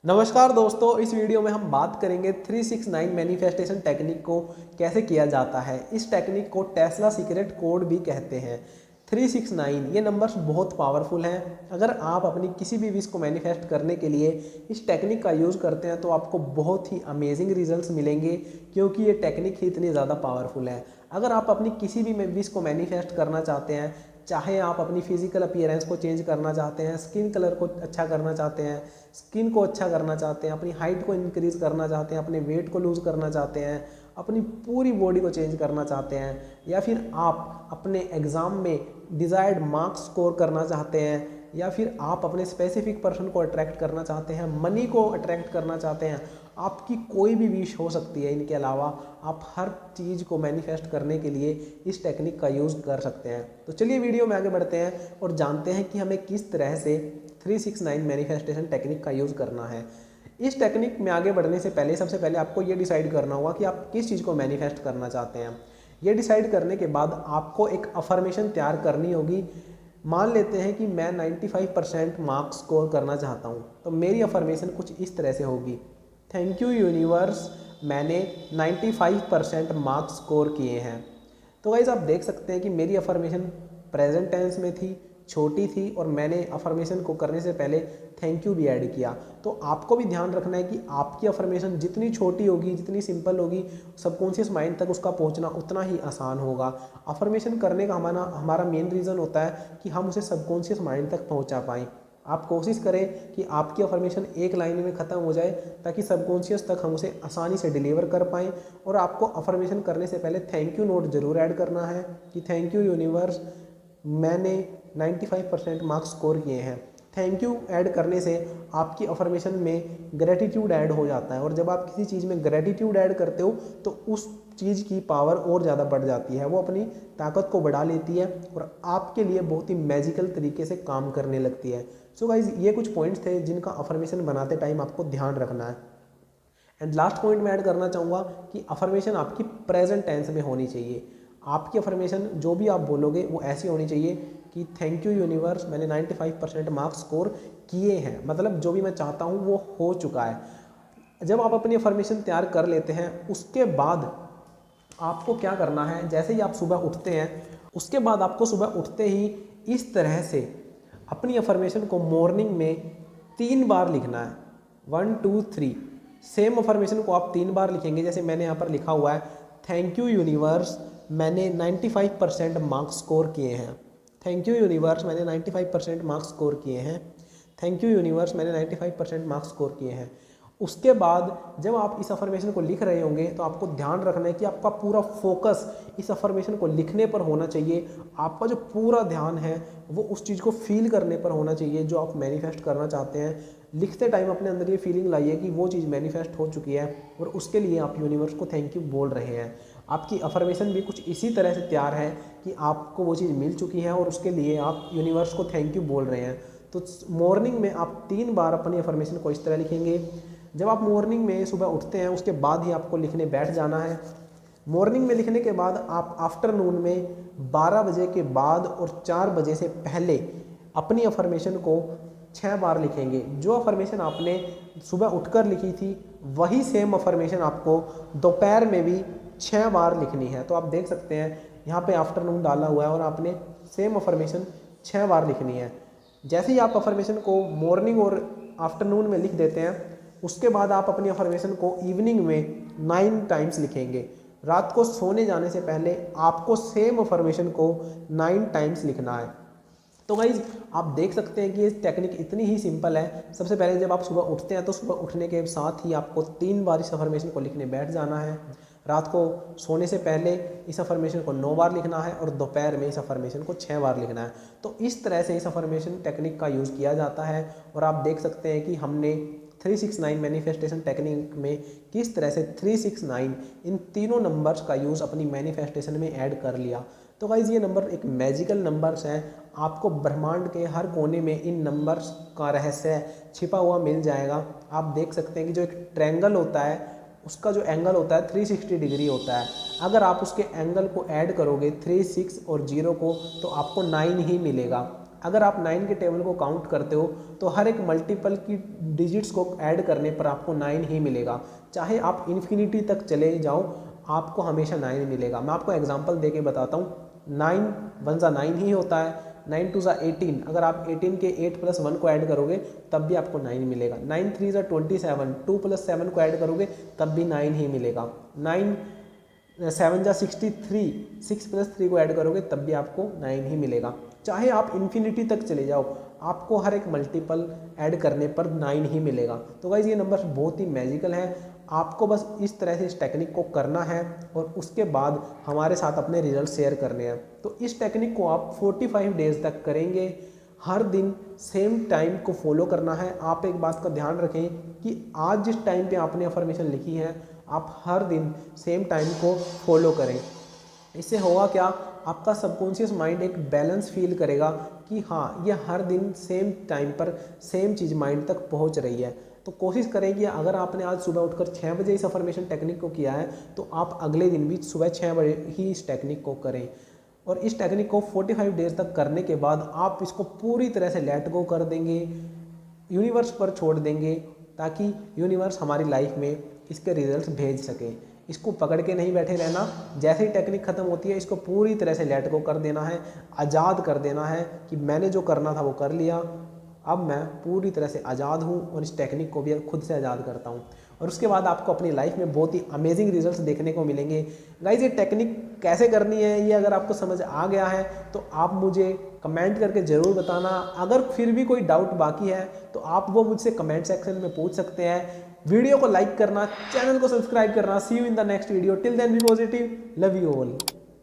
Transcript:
नमस्कार दोस्तों, इस वीडियो में हम बात करेंगे 369 मैनिफेस्टेशन टेक्निक को कैसे किया जाता है। इस टेक्निक को टेस्ला सीक्रेट कोड भी कहते हैं। 369 ये नंबर्स बहुत पावरफुल हैं। अगर आप अपनी किसी भी विश को मैनिफेस्ट करने के लिए इस टेक्निक का यूज़ करते हैं तो आपको बहुत ही अमेजिंग रिजल्ट्स मिलेंगे, क्योंकि ये टेक्निक ही इतनी ज़्यादा पावरफुल है। अगर आप अपनी किसी भी विश को मैनिफेस्ट करना चाहते हैं, चाहे आप अपनी फिजिकल अपीयरेंस को चेंज करना चाहते हैं, स्किन कलर को अच्छा करना चाहते हैं, स्किन को अच्छा करना चाहते हैं, अपनी हाइट को इंक्रीज़ करना चाहते हैं, अपने वेट को लूज़ करना चाहते हैं, अपनी पूरी बॉडी को चेंज करना चाहते हैं, या फिर आप अपने एग्ज़ाम में डिज़ायर्ड मार्क्स स्कोर करना चाहते हैं, या फिर आप अपने स्पेसिफिक पर्सन को अट्रैक्ट करना चाहते हैं, मनी को अट्रैक्ट करना चाहते हैं, आपकी कोई भी विश हो सकती है। इनके अलावा आप हर चीज़ को मैनिफेस्ट करने के लिए इस टेक्निक का यूज़ कर सकते हैं। तो चलिए वीडियो में आगे बढ़ते हैं और जानते हैं कि हमें किस तरह से 369 मैनिफेस्टेशन टेक्निक का यूज़ करना है। इस टेक्निक में आगे बढ़ने से पहले सबसे पहले आपको ये डिसाइड करना होगा कि आप किस चीज़ को मैनिफेस्ट करना चाहते हैं। ये डिसाइड करने के बाद आपको एक अफर्मेशन तैयार करनी होगी। मान लेते हैं कि मैं 95% मार्क्स स्कोर करना चाहता हूँ, तो मेरी अफर्मेशन कुछ इस तरह से होगी। थैंक यू यूनिवर्स, मैंने 95% मार्क्स स्कोर किए हैं। तो गाइस आप देख सकते हैं कि मेरी अफर्मेशन प्रेजेंट टेंस में थी, छोटी थी, और मैंने अफर्मेशन को करने से पहले थैंक यू भी ऐड किया। तो आपको भी ध्यान रखना है कि आपकी अफर्मेशन जितनी छोटी होगी, जितनी सिंपल होगी, सबकॉन्शियस माइंड तक उसका पहुंचना उतना ही आसान होगा। अफर्मेशन करने का हमारा मेन रीज़न होता है कि हम उसे सबकॉन्शियस माइंड तक पहुँचा पाएँ। आप कोशिश करें कि आपकी अफर्मेशन एक लाइन में ख़त्म हो जाए, ताकि सबकॉन्शियस तक हम उसे आसानी से डिलीवर कर पाएँ। और आपको अफर्मेशन करने से पहले थैंक यू नोट ज़रूर ऐड करना है कि थैंक यू यूनिवर्स, मैंने 95% मार्क्स स्कोर किए हैं। थैंक यू ऐड करने से आपकी अफर्मेशन में ग्रेटिट्यूड ऐड हो जाता है, और जब आप किसी चीज़ में ग्रेटिट्यूड ऐड करते हो तो उस चीज़ की पावर और ज़्यादा बढ़ जाती है, वो अपनी ताकत को बढ़ा लेती है और आपके लिए बहुत ही मैजिकल तरीके से काम करने लगती है। सो गाइज, ये कुछ पॉइंट्स थे जिनका अफर्मेशन बनाते टाइम आपको ध्यान रखना है। एंड लास्ट पॉइंट मैं ऐड करना चाहूँगा कि अफर्मेशन आपकी प्रेजेंट टेंस में होनी चाहिए। आपकी अफर्मेशन जो भी आप बोलोगे वो ऐसी होनी चाहिए कि थैंक यू यूनिवर्स, मैंने 95% मार्क्स स्कोर किए हैं, मतलब जो भी मैं चाहता हूँ वो हो चुका है। जब आप अपनी अफर्मेशन तैयार कर लेते हैं, उसके बाद आपको क्या करना है, जैसे ही आप सुबह उठते हैं, उसके बाद आपको सुबह उठते ही इस तरह से अपनी अफर्मेशन को मॉर्निंग में 3 बार लिखना है। 1 2 3 सेम अफर्मेशन को आप 3 बार लिखेंगे। जैसे मैंने यहाँ पर लिखा हुआ है, थैंक यू यूनिवर्स, मैंने 95% मार्क्स स्कोर किए हैं। थैंक यू यूनिवर्स, मैंने 95% मार्क्स स्कोर किए हैं। थैंक यू यूनिवर्स, मैंने 95% मार्क्स स्कोर किए हैं। उसके बाद जब आप इस अफर्मेशन को लिख रहे होंगे तो आपको ध्यान रखना है कि आपका पूरा फोकस इस अफर्मेशन को लिखने पर होना चाहिए। आपका जो पूरा ध्यान है वो उस चीज़ को फील करने पर होना चाहिए जो आप मैनिफेस्ट करना चाहते हैं। लिखते टाइम अपने अंदर ये फीलिंग लाइए कि वो चीज़ मैनिफेस्ट हो चुकी है और उसके लिए आप यूनिवर्स को थैंक यू बोल रहे हैं। आपकी अफर्मेशन भी कुछ इसी तरह से तैयार है कि आपको वो चीज़ मिल चुकी है और उसके लिए आप यूनिवर्स को थैंक यू बोल रहे हैं। तो मॉर्निंग में आप 3 बार अपनी अफर्मेशन को इस तरह लिखेंगे। जब आप मॉर्निंग में सुबह उठते हैं उसके बाद ही आपको लिखने बैठ जाना है। मॉर्निंग में लिखने के बाद आप आफ्टरनून में 12 बजे के बाद और 4 बजे से पहले अपनी अफर्मेशन को 6 बार लिखेंगे। जो अफर्मेशन आपने सुबह उठकर लिखी थी वही सेम अफर्मेशन आपको दोपहर में भी 6 बार लिखनी है। तो आप देख सकते हैं यहाँ पे आफ्टरनून डाला हुआ है और आपने सेम अफर्मेशन 6 बार लिखनी है। जैसे ही आप अफर्मेशन को मॉर्निंग और आफ्टरनून में लिख देते हैं, उसके बाद आप अपनी अफर्मेशन को इवनिंग में 9 टाइम्स लिखेंगे। रात को सोने जाने से पहले आपको सेम अफर्मेशन को 9 टाइम्स लिखना है। तो गाइज आप देख सकते हैं कि ये टेक्निक इतनी ही सिंपल है। सबसे पहले जब आप सुबह उठते हैं तो सुबह उठने के साथ ही आपको 3 बार इस अफर्मेशन को लिखने बैठ जाना है। रात को सोने से पहले इस अफर्मेशन को 9 बार लिखना है और दोपहर में इस अफर्मेशन को 6 बार लिखना है। तो इस तरह से इस अफर्मेशन टेक्निक का यूज़ किया जाता है। और आप देख सकते हैं कि हमने 369 मैनिफेस्टेशन टेक्निक में किस तरह से 369 इन तीनों नंबर्स का यूज़ अपनी मैनिफेस्टेशन में ऐड कर लिया। तो गाइज़ ये नंबर एक मैजिकल नंबर्स हैं। आपको ब्रह्मांड के हर कोने में इन नंबर्स का रहस्य छिपा हुआ मिल जाएगा। आप देख सकते हैं कि जो एक ट्रायंगल होता है उसका जो एंगल होता है 360 डिग्री होता है। अगर आप उसके एंगल को ऐड करोगे 3, 6 और 0 को, तो आपको 9 ही मिलेगा। अगर आप 9 के टेबल को काउंट करते हो तो हर एक मल्टीपल की डिजिट्स को ऐड करने पर आपको 9 ही मिलेगा। चाहे आप इन्फिनिटी तक चले जाओ, आपको हमेशा 9 मिलेगा। मैं आपको एग्जांपल देके बताता हूँ। 9 1 ज़ा 9 ही होता है, 9 2 ज़ा 18। अगर आप 18 के 8 + 1 को ऐड करोगे तब भी आपको 9 मिलेगा। 9 3 ज़ा 27, 2 + 7 को ऐड करोगे तब भी 9 ही मिलेगा। 9 7 ज़ा 63, 6 + 3 को ऐड करोगे तब भी आपको 9 ही मिलेगा। चाहे आप इन्फिनिटी तक चले जाओ, आपको हर एक मल्टीपल ऐड करने पर 9 ही मिलेगा। तो गाइज ये नंबर बहुत ही मैजिकल है। आपको बस इस तरह से इस टेक्निक को करना है और उसके बाद हमारे साथ अपने रिजल्ट शेयर करने हैं। तो इस टेक्निक को आप 45 डेज तक करेंगे। हर दिन सेम टाइम को फॉलो करना है। आप एक बात का ध्यान रखें कि आज जिस टाइम पे आपने अफर्मेशन लिखी है, आप हर दिन सेम टाइम को फॉलो करें। इससे होगा क्या, आपका सबकॉन्शियस माइंड एक बैलेंस फील करेगा कि हाँ, ये हर दिन सेम टाइम पर सेम चीज़ माइंड तक पहुंच रही है। तो कोशिश करें कि अगर आपने आज सुबह उठकर 6 बजे इस अफर्मेशन टेक्निक को किया है तो आप अगले दिन भी सुबह 6 बजे ही इस टेक्निक को करें। और इस टेक्निक को 45 डेज तक करने के बाद आप इसको पूरी तरह से लेट गो कर देंगे, यूनिवर्स पर छोड़ देंगे, ताकि यूनिवर्स हमारी लाइफ में इसके रिजल्ट्स भेज सके। इसको पकड़ के नहीं बैठे रहना। जैसे ही टेक्निक ख़त्म होती है, इसको पूरी तरह से लेट गो कर देना है, आज़ाद कर देना है कि मैंने जो करना था वो कर लिया, अब मैं पूरी तरह से आज़ाद हूँ और इस टेक्निक को भी खुद से आज़ाद करता हूँ। और उसके बाद आपको अपनी लाइफ में बहुत ही अमेजिंग रिजल्ट्स देखने को मिलेंगे। गाइज ये टेक्निक कैसे करनी है, ये अगर आपको समझ आ गया है तो आप मुझे कमेंट करके ज़रूर बताना। अगर फिर भी कोई डाउट बाकी है तो आप वो मुझसे कमेंट सेक्शन में पूछ सकते हैं। वीडियो को लाइक करना, चैनल को सब्सक्राइब करना। See you in the next video. Till then be positive, love you all.